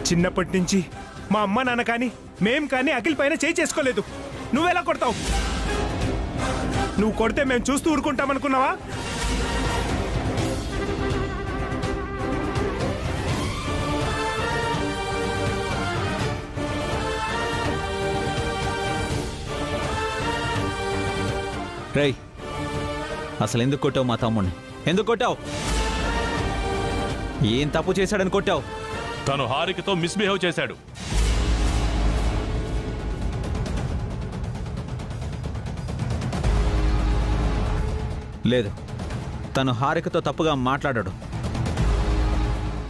చిన్నప్పటి నుంచి మా అమ్మ నాన్న కానీ మేం కానీ అఖిల్ పైన చేయి చేసుకోలేదు. నువ్వెలా కొడతావు? నువ్వు కొడితే మేము చూస్తూ ఊరుకుంటామనుకున్నావా? రేయ్, అసలు ఎందుకు కొట్టావు మా తమ్ముడిని? ఎందుకు కొట్టావు? ఏం తప్పు చేశాడని కొట్టావు? తను హారికతో మిస్బిహేవ్ చేశాడు. లేదు, తను హారికతో తప్పుగా మాట్లాడాడు.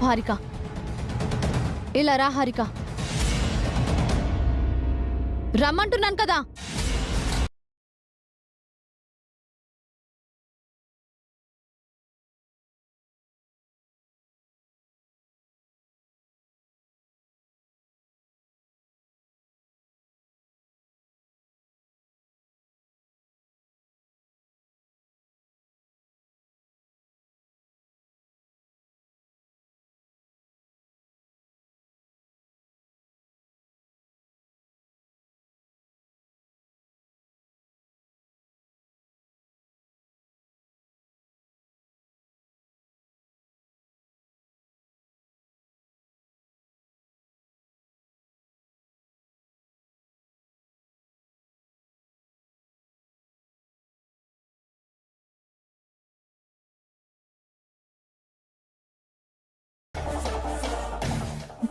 హారిక, ఇలా రా. హారిక, రమ్మంటున్నాను కదా.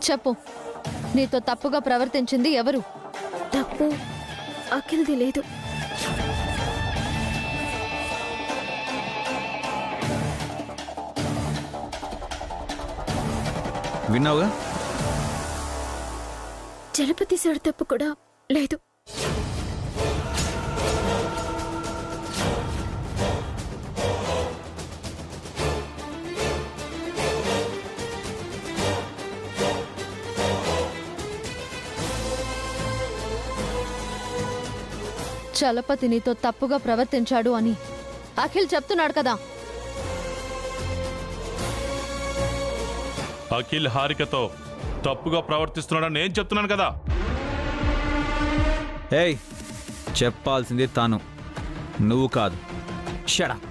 చెప్పు, నీతో తప్పుగా ప్రవర్తించింది ఎవరు? తప్పు అఖిల్ది లేదు. విన్నావుగా? చలపతి సార్ తప్పు కూడా లేదు. చలపతి నీతో తప్పుగా ప్రవర్తించాడు అని అఖిల్ చెప్తున్నాడు కదా. అఖిల్ హారికతో తప్పుగా ప్రవర్తిస్తున్నాడని నేను చెప్తున్నాను కదా. ఏయ్, చెప్పాల్సింది తాను, నువ్వు కాదు. Shut up.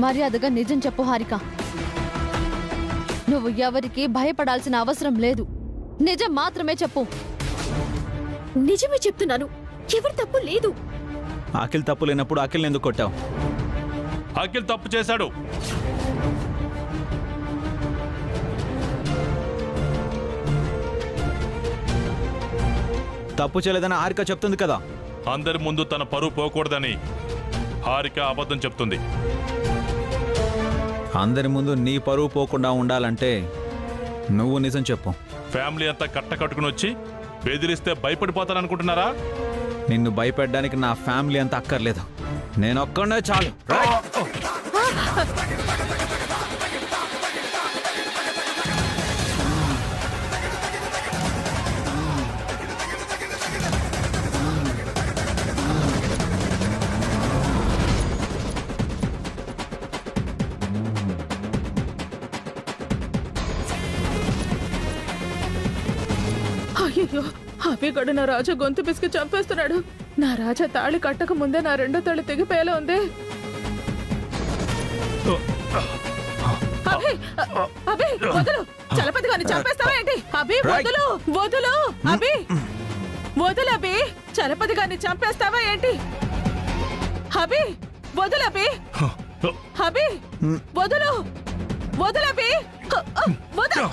మర్యాదగా నిజం చెప్పు హారిక. నువ్వు ఎవరికి భయపడాల్సిన అవసరం లేదు. నిజం మాత్రమే చెప్పు. నిజమే చెప్తున్నాను, ఎవరి తప్పు లేదు. అఖిల్ తప్పు లేనప్పుడు అఖిల్ని ఎందుకు కొట్టావు? అఖిల్ తప్పు చేశాడు. తప్పు చేయలేదని హారిక చెప్తుంది కదా. అందరి ముందు తన పరువు పోకూడదని హారిక అబద్ధం చెప్తుంది. అందరి ముందు నీ పరువు పోకుండా ఉండాలంటే నువ్వు నిజం చెప్పు. ఫ్యామిలీ అంతా కట్టుకుని వచ్చి బెదిరిస్తే భయపడిపోతారనుకుంటున్నారా? నిన్ను భయపెట్టడానికి నా ఫ్యామిలీ అంతా అక్కర్లేదు, నేను ఒక్కడే చాలు. అయ్యో, అభిగడు నా రాజా గొంతు పిసికి చంపేస్తున్నాడు. నా రాజా తాళి కట్టక ముందే నా రెండో తాళి తెగిపోయేలా ఉంది. అభి, అభి వదులు. చలపతి గారిని చంపేస్తావా ఏంటి? అభి వదులు, వదులు. అభి వదులు. అభి, చలపతి గారిని చంపేస్తావా ఏంటి? అభి వదులు. అభి, అభి వదులు, వదులు. అభి వదులు.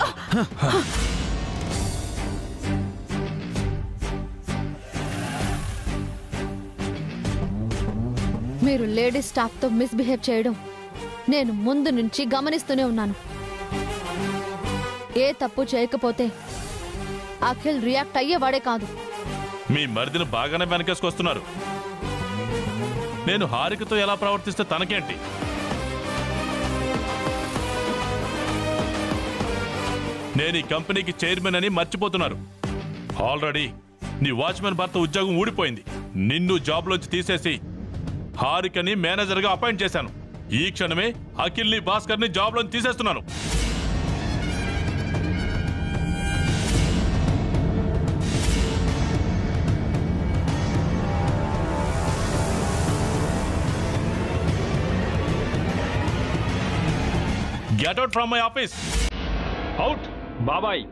మీరు లేడీ స్టాఫ్తో మిస్బిహేవ్ చేయడం నేను ముందు నుంచి గమనిస్తూనే ఉన్నాను. ఏ తప్పు చేయకపోతే అఖిల్ రియాక్ట్ అయ్యేవాడే కాదు. మీ మరిదిని బాగానే వెనకేసుకొస్తున్నారు. నేను హారికతో ఎలా ప్రవర్తిస్తే తనకేంటి? నేను ఈ కంపెనీకి చైర్మన్ అని మర్చిపోతున్నారు. ఆల్రెడీ నీ వాచ్మెన్ భర్త ఉద్యోగం ఊడిపోయింది. నిన్ను జాబ్లోంచి తీసేసి హారికని మేనేజర్గా అపాయింట్ చేశాను. ఈ క్షణమే అఖిల్ని భాస్కర్ని జాబ్లోంచి తీసేస్తున్నాను. Get out from my office. Out. బాబాయ్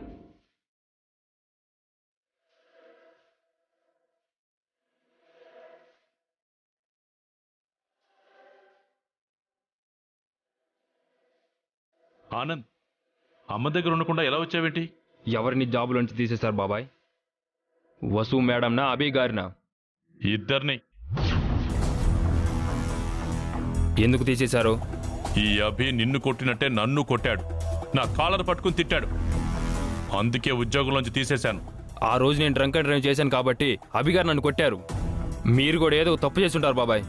ఆనంద్, అమ్మ దగ్గర ఉండకుండా ఎలా వచ్చావేంటి? ఎవరిని జాబులోంచి తీసేశారు బాబాయ్? వసు మేడంనా అభి గారినా? ఇద్దరిని. ఎందుకు తీసేశారు? ఈ అభి నిన్ను కొట్టినట్టే నన్ను కొట్టాడు. నా కాలర్ పట్టుకుని తిట్టాడు. అందుకే ఉద్యోగంలోంచి తీసేశాను. ఆ రోజు నేను డ్రంక్ అండ్ డ్రైవ్ చేశాను కాబట్టి అభి గారు నన్ను కొట్టారు. మీరు కూడా ఏదో తప్పు చేస్తుంటారు బాబాయ్.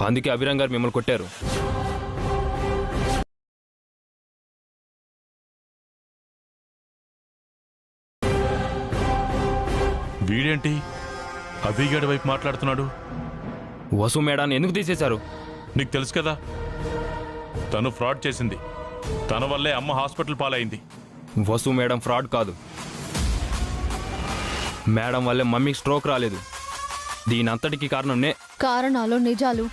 అందుకే అభిరామ్ గారు మిమ్మల్ని కొట్టారు. వీడేంటి అభిగాడి వైపు మాట్లాడుతున్నాడు? వసు మేడాన్ని ఎందుకు తీసేశారు? నీకు తెలుసు కదా, తను ఫ్రాడ్ చేసింది. తన వల్లే అమ్మ హాస్పిటల్ పాలైంది. వసు మేడం ఫ్రాడ్ కాదు. మేడం వల్లే మమ్మీకి స్ట్రోక్ రాలేదు. దీని అంతటికి కారణం కారణాలు నిజాలు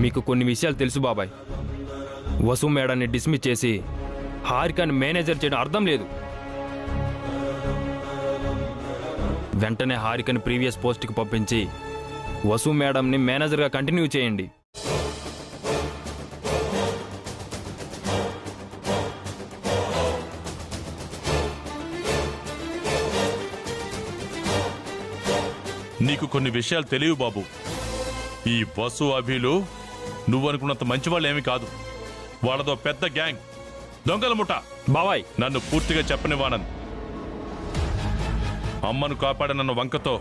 మీకు కొన్ని విషయాలు తెలుసు బాబాయ్. వసు మేడాన్ని డిస్మిస్ చేసి హారికని మేనేజర్ చేయడం అర్థం లేదు. వెంటనే హారికని ప్రీవియస్ పోస్ట్కి పంపించి వసు మేడంని మేనేజర్గా కంటిన్యూ చేయండి. నీకు కొన్ని విషయాలు తెలియవు బాబు. ఈ వసు అభిలు నువ్వనుకున్నంత మంచివాళ్ళు ఏమీ కాదు. వాళ్ళదో పెద్ద గ్యాంగ్, దొంగల ముఠ. బాబాయ్ నన్ను పూర్తిగా చెప్పనివ్వానంద్. అమ్మను కాపాడనన్న వంకతో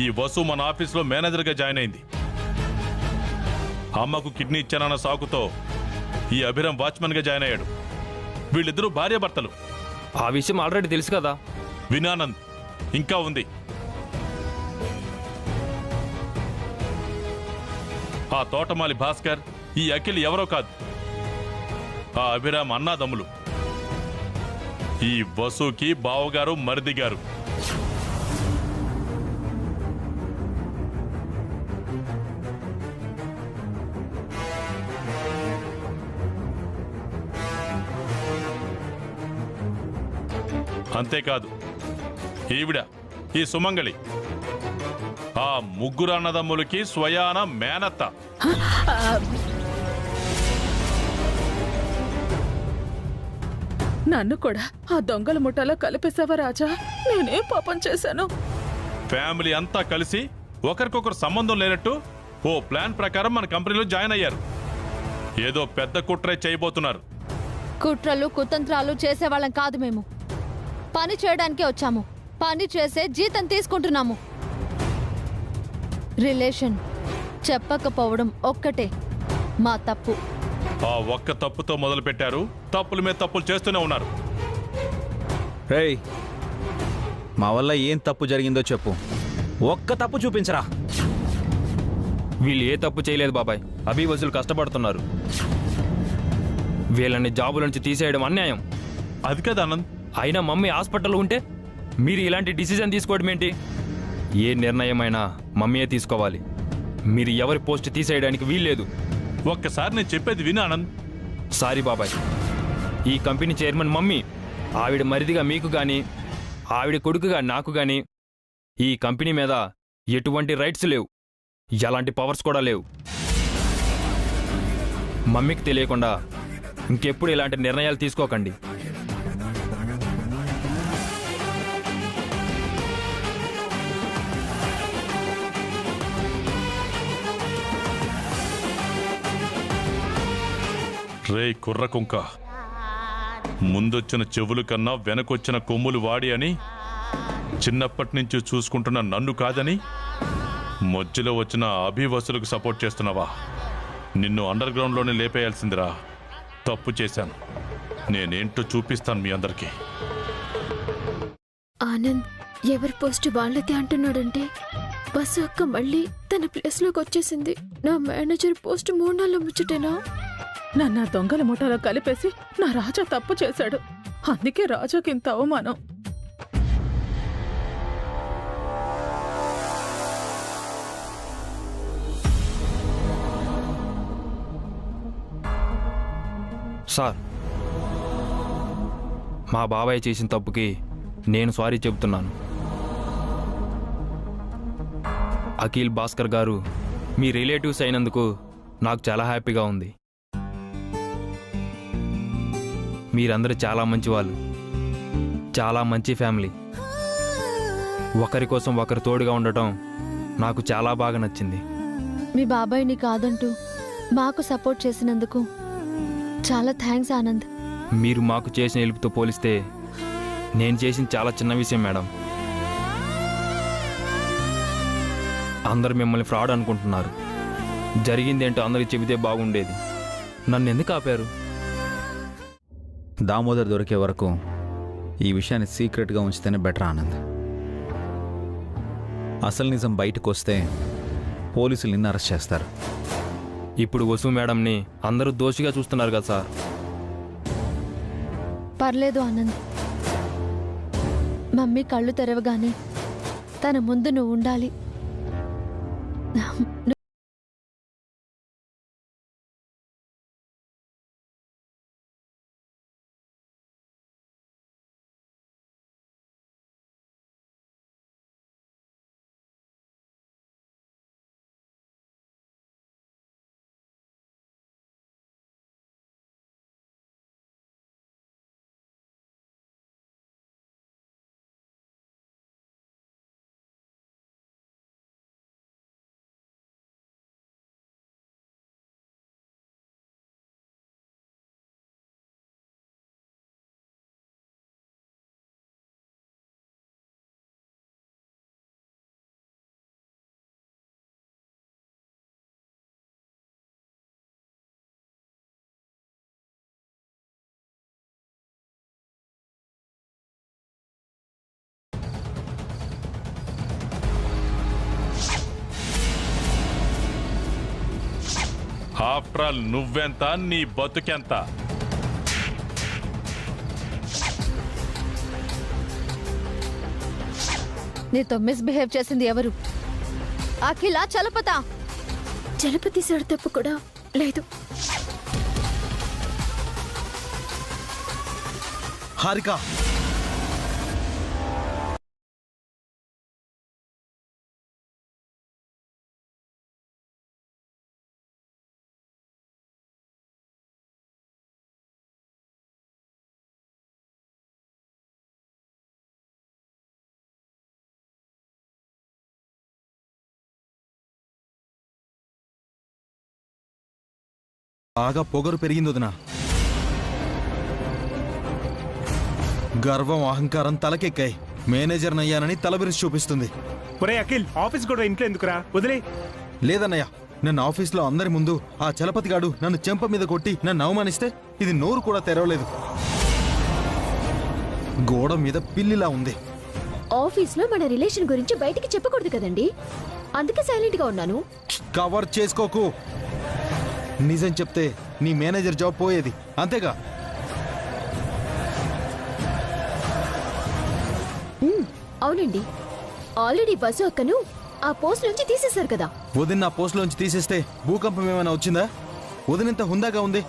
ఈ వసు మన ఆఫీస్లో మేనేజర్గా జాయిన్ అయింది. అమ్మకు కిడ్నీ ఇచ్చానన్న సాకుతో ఈ అభిరామ్ వాచ్మెన్గా జాయిన్ అయ్యాడు. వీళ్ళిద్దరూ భార్యాభర్తలు. ఆ విషయం ఆల్రెడీ తెలుసు కదా. వినానంద్, ఇంకా ఉంది. ఆ తోటమాలి భాస్కర్, ఈ అఖిల్ ఎవరో కాదు, ఆ అభిరామ్ అన్నాదమ్ములు. ఈ వసుకి బావగారు, మరిది గారు. అంతేకాదు, ఈవిడ ఈ సుమంగళి ఆ ముగ్గురు అన్నదమ్ములకి స్వయాన మేనత్త. నన్ను కూడా ఆ దొంగల ముఠాలో కలిపేశావా రాజా? నేనేం పాపం చేశాను? ఫ్యామిలీ అంతా కలిసి ఒకరికొకరు సంబంధం లేనట్టు ఓ ప్లాన్ ప్రకారం మన కంపెనీలో జాయిన్ అయ్యారు. ఏదో పెద్ద కుట్రే చేయబోతున్నారు. కుట్రలు కుతంత్రాలు చేసేవాళ్ళం కాదు మేము. పని చేయడానికే వచ్చాము. పని చేసే జీతం తీసుకుంటున్నాము. రిలేషన్ చెప్పకపోవడం ఒక్కటే మా తప్పు. ఆ ఒక్క తప్పుతో మొదలు పెట్టారు. తప్పుల మీద తప్పులు చేస్తూనే ఉన్నారు. రేయ్, మా వల్ల ఏం తప్పు జరిగిందో చెప్పు. ఒక్క తప్పు చూపించరా. వీళ్ళు ఏ తప్పు చేయలేదు బాబాయ్. అభి వసూలు కష్టపడుతున్నారు. వీళ్ళని జాబు నుంచి తీసేయడం అన్యాయం. అది కదా ఆనంద్. అయినా మమ్మీ హాస్పిటల్లో ఉంటే మీరు ఇలాంటి డిసిజన్ తీసుకోవడం ఏంటి? ఏ నిర్ణయమైనా మమ్మీయే తీసుకోవాలి. మీరు ఎవరి పోస్ట్ తీసేయడానికి వీల్లేదు. ఒక్కసారి నేను చెప్పేది విను ఆనంద్. సారీ బాబాయ్. ఈ కంపెనీ చైర్మన్ మమ్మీ. ఆవిడ మరిదిగా మీకు గాని, ఆవిడ కొడుకుగా నాకు గాని ఈ కంపెనీ మీద ఎటువంటి రైట్స్ లేవు. ఎలాంటి పవర్స్ కూడా లేవు. మమ్మీకి తెలియకుండా ఇంకెప్పుడు ఇలాంటి నిర్ణయాలు తీసుకోకండి. రే కుర్ర కుంక, ముందొచ్చిన చెవుల కన్నా వెనకొచ్చిన కొమ్ములు వాడి అని చిన్నప్పటి నుంచి చూసుకుంటున్న నన్ను కాదని మధ్యలో వచ్చిన అభివసులకు సపోర్ట్ చేస్తున్నావా? నిన్ను అండర్ గ్రౌండ్లోనే లేపేయాల్సిందిరా. తప్పు చేశాను, నేనేంటో చూపిస్తాను మీ అందరికీ. ఆనంద్ ఎవరి పోస్ట్ వాళ్ళదే అంటున్నాడంటే బస్సు అక్క మళ్ళీ తన ప్లేస్లోకి వచ్చేసింది. నా మేనేజర్ పోస్ట్ 3 నెలల ముచ్చటేనా? నన్ను ఆ దొంగల ముఠాలో కలిపేసి నా రాజా తప్పు చేశాడు. అందుకే రాజాకి ఇంత అవమానం. సార్, మా బాబాయ్ చేసిన తప్పుకి నేను సారీ చెబుతున్నాను. అఖిల్ భాస్కర్ గారు మీ రిలేటివ్స్ అయినందుకు నాకు చాలా హ్యాపీగా ఉంది. మీరందరూ చాలా మంచి వాళ్ళు, చాలా మంచి ఫ్యామిలీ. ఒకరి కోసం ఒకరు తోడుగా ఉండటం నాకు చాలా బాగా నచ్చింది. మీ బాబాయ్ని కాదంటూ మాకు సపోర్ట్ చేసినందుకు చాలా థ్యాంక్స్ ఆనంద్. మీరు మాకు చేసిన హెల్ప్తో పోలిస్తే నేను చేసిన చాలా చిన్న విషయం మేడం. అందరు మిమ్మల్ని ఫ్రాడ్ అనుకుంటున్నారు. జరిగిందేంటో అందరికి చెబితే బాగుండేది. నన్ను ఎందుకు ఆపారు? దామోదర్ దొరికే వరకు ఈ విషయాన్ని సీక్రెట్గా ఉంచితేనే బెటర్ ఆనంద్. అసలు నిజం బయటకు వస్తే పోలీసులు నిన్ను అరెస్ట్ చేస్తారు. ఇప్పుడు వసు మేడంని అందరూ దోషిగా చూస్తున్నారు కదా సార్. పర్లేదు ఆనంద్, మమ్మీ కళ్ళు తెరవగానే తన ముందు నువ్వు ఉండాలి. ఆఫ్టర్ ఆల్ నువ్వెంత, నీ బతుకెంత? నీతో మిస్బిహేవ్ చేసింది ఎవరు? అఖిల, చలపతా? చలపతి సార్ తప్పు కూడా లేదు. హారిక, బాగా పొగరు పెరిగింది వదినా. గర్వం అహంకారం తలకెక్కాయి. మేనేజర్ నయ్యానని తలబిరిసి చూపిస్తుంది. ఒరే అఖిల్, ఆఫీస్ కూడా ఇంట్లో ఎందుకురా, వదిలే. లేదన్నయ్య, నన్ను ఆఫీస్లో అందరి ముందు ఆ చలపతిగాడు నన్ను చెంప మీద కొట్టి నన్ను అవమానిస్తే ఇది నోరు కూడా తెరవలేదు. గోడ మీద పిల్లిలా ఉంది. ఆఫీస్లో మన రిలేషన్ గురించి బయటికి చెప్పకూడదు కదండి, అందుకే సైలెంట్ గా ఉన్నాను. కవర్ చేసుకోకు. నిజం చెప్తే నీ మేనేజర్ జాబ్ పోయేది, అంతేగా? అవునండి, ఆల్రెడీ బస్సు అక్కను ఆ పోస్ట్ నుంచి తీసేశారు కదా. వదిన నా పోస్టులోంచి తీసేస్తే భూకంపం ఏమైనా వచ్చిందా? వదినంత హుందాగా ఉంది.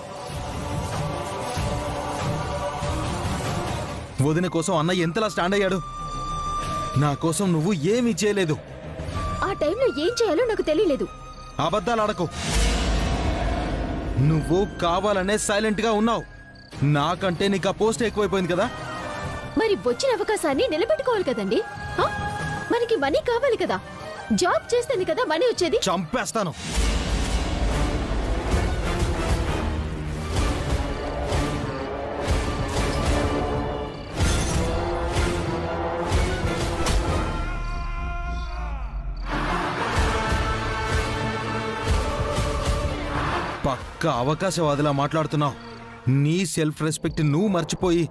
వదిన కోసం అన్నయ్య ఎంతలా స్టాండ్ అయ్యాడు. నా కోసం నువ్వు ఏమీ చేయలేదు. ఆ టైంలో ఏం చేయాలో నాకు తెలియలేదు. అబద్ధాలు ఆడకు. నువ్వు కావాలనే సైలెంట్ గా ఉన్నావు. నాకంటే నీకు ఆ పోస్ట్ ఎక్కువైపోయింది కదా. మరి వచ్చిన అవకాశాన్ని నిలబెట్టుకోవాలి కదండి. ఆ? మనకి మనీ కావాలి కదా. జాబ్ చేస్తేనే కదా మనీ వచ్చేది. చంపేస్తాను. అవకాశవాదిలా మాట్లాడుతున్నావు. నీ సెల్ఫ్ రెస్పెక్ట్ నువ్వు మర్చిపోయి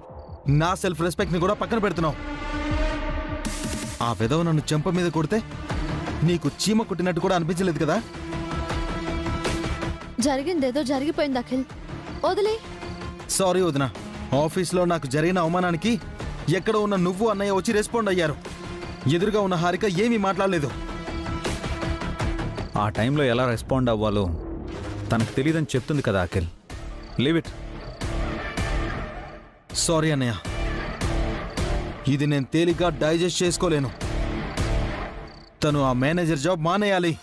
నా సెల్ఫ్ రెస్పెక్ట్ని కూడా పక్కన పెడుతున్నావు. ఆ విధవ నన్ను చెంప మీద కొడితే నీకు చీమ కుట్టినట్టు కూడా అనిపించలేదు కదా? జరిగిందేదో జరిగిపోయింది అఖిల్, వదిలే. సారీ వదినా, ఆఫీస్లో నాకు జరిగిన అవమానానికి ఎక్కడ ఉన్న నువ్వు అన్నయ్య వచ్చి రెస్పాండ్ అయ్యారు. ఎదురుగా ఉన్న హారిక ఏమీ మాట్లాడలేదు. ఆ టైంలో ఎలా రెస్పాండ్ అవ్వాలో తనకు తెలియదని చెప్తుంది కదా అఖిల్. Leave it. సారీ అన్నయ్య, ఇది నేను తేలిగ్గా డైజెస్ట్ చేసుకోలేను. తను ఆ మేనేజర్ జాబ్ మానేయాలి.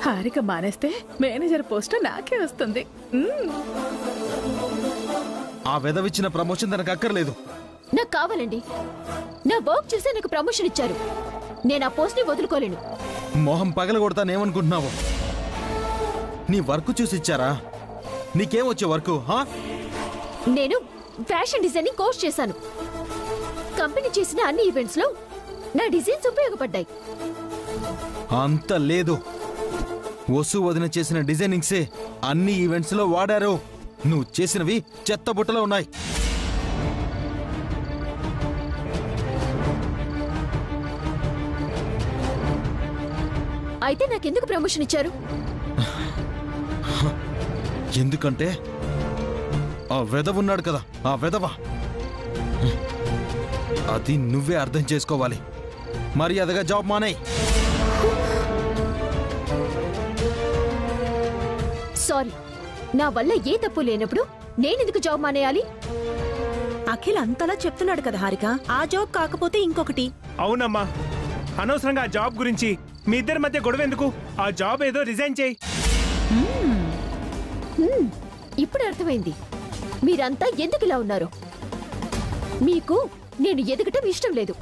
హారిక మానేస్తే మేనేజర్ పోస్ట్ నాకే వస్తుంది. ఆ వెధవిచ్చిన ప్రమోషన్ తనకు అక్కర్లేదు. నాకు కావాలండి. నా వర్క్ చేస్తే నాకు ప్రమోషన్ ఇచ్చారు. నేను ఆ పోస్ట్ ని వదులుకోలేను. మొహం పగలగొడతానేమనుకుంటున్నావు? నీ వర్క్ చూసి ఇచ్చారా? నీకేమొచ్చే వర్క్? నేను ఫ్యాషన్ డిజైనింగ్ కోర్స్ చేశాను. కంపెనీ చేసిన అన్ని ఈవెంట్స్ లో నా డిజైన్స్ ఉపయోగపడ్డాయి. అంత లేదు, వసు వదిన చేసిన డిజైనింగ్సే అన్ని ఈవెంట్స్ లో వాడారు. నువ్వు చేసినవి చెత్త బుట్టలో ఉన్నాయి. అయితే నాకెందుకు ప్రమోషన్ ఇచ్చారు? ఎందుకంటే ఆ వెధవ ఉన్నాడు కదా, ఆ వెధవ. అది నువ్వే అర్థం చేసుకోవాలి. మర్యాదగా జాబ్ మానేయ్. సారీ, నా వల్ల ఏ తప్పు లేనప్పుడు నేనెందుకు జాబ్ మానేయాలి? అఖిల్ అంతలా చెప్తున్నాడు కదా హారిక, ఆ జాబ్ కాకపోతే ఇంకొకటి. అవునమ్మా, అనవసరంగా ఆ జాబ్ గురించి మీ ఇద్దరి మధ్య గొడవ ఎందుకు? ఆ జాబ్ ఏదో రిజైన్ చేయి. ఇప్పుడు అర్థమైంది మీరంతా ఎందుకు ఇలా ఉన్నారు. మీకు నేను ఎదగటం ఇష్టం లేదు.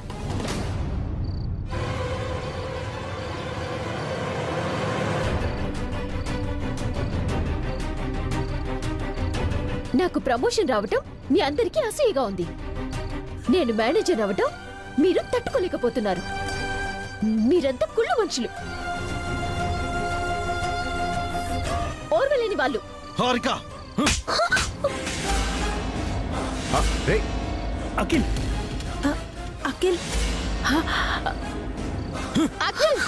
నాకు ప్రమోషన్ రావటం మీ అందరికీ అసూయగా ఉంది. నేను మేనేజర్ అవ్వటం మీరు తట్టుకోలేకపోతున్నారు. మీరంతా కుళ్ళు మనుషులు, ఓర్వలేని వాళ్ళు. హారిక, అఖిల్ అఖిల్ అఖిల్,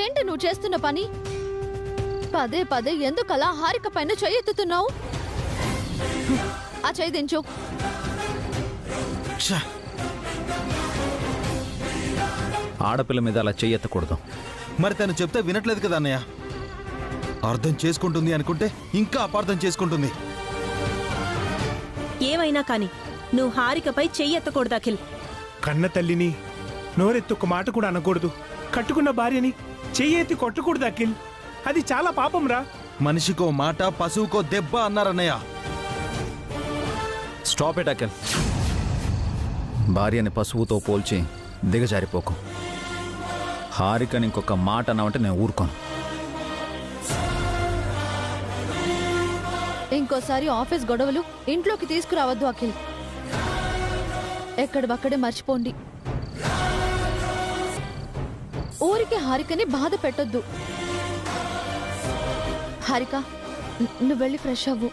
ఏంటి నువ్వు చేస్తున్న పని? పదే పదే ఎందుకలా హారిక పైన చెయ్యెత్తుతున్నావు? ఆ చెయ్యి దించు. ఆడపిల్ల మీద అలా చెయ్యెత్తకూడదు. మరి తను చెప్తే వినట్లేదు కదా అన్నయ్య. అర్థం చేసుకుంటుంది అనుకుంటే ఇంకా అపార్థం చేసుకుంటుంది. ఏమైనా కాని నువ్వు హారికపై చెయ్యెత్తకూడదు అఖిల్. కన్న తల్లిని నోరెత్తుక్క మాట కూడా అనకూడదు. కట్టుకున్న భార్యని చెయ్యెత్తి కొట్టకూడదు అఖిల్. అది చాలా పాపం రా. మనిషికో మాట, పశువుకో దెబ్బ అన్నారన్నయ్య. Stop it Akhil. భార్యని పశువుతో పోల్చి దిగజారిపోకు. హారికని ఇంకొక మాట అన్నావంటే నేను ఊరుకోను. ఇంకోసారి ఆఫీస్ గొడవలు ఇంట్లోకి తీసుకురావద్దు అఖిల్. ఎక్కడబక్కడే మర్చిపోండి. ఊరికి హారికని బాధ పెట్టొద్దు. హారిక, నువ్వు వెళ్ళి ఫ్రెష్ అవ్వు.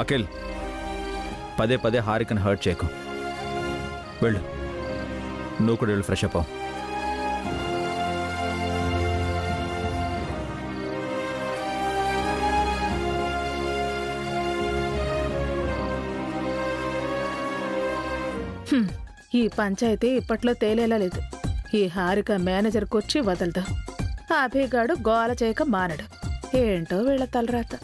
అఖిల్, పదే పదే హారికని హర్ట్ చేయకు. వెళ్ళు, నువ్వు కూడా వెళ్ళి ఫ్రెష్ అప్ అవ్వు. ఈ పంచాయతీ ఇప్పట్లో తేలేలా లేదు. ఈ హారిక మేనేజర్కొచ్చి వదలదు. అభిగాడు గోల చేయక మానడు. ఏంటో వీళ్ళ తలరాత.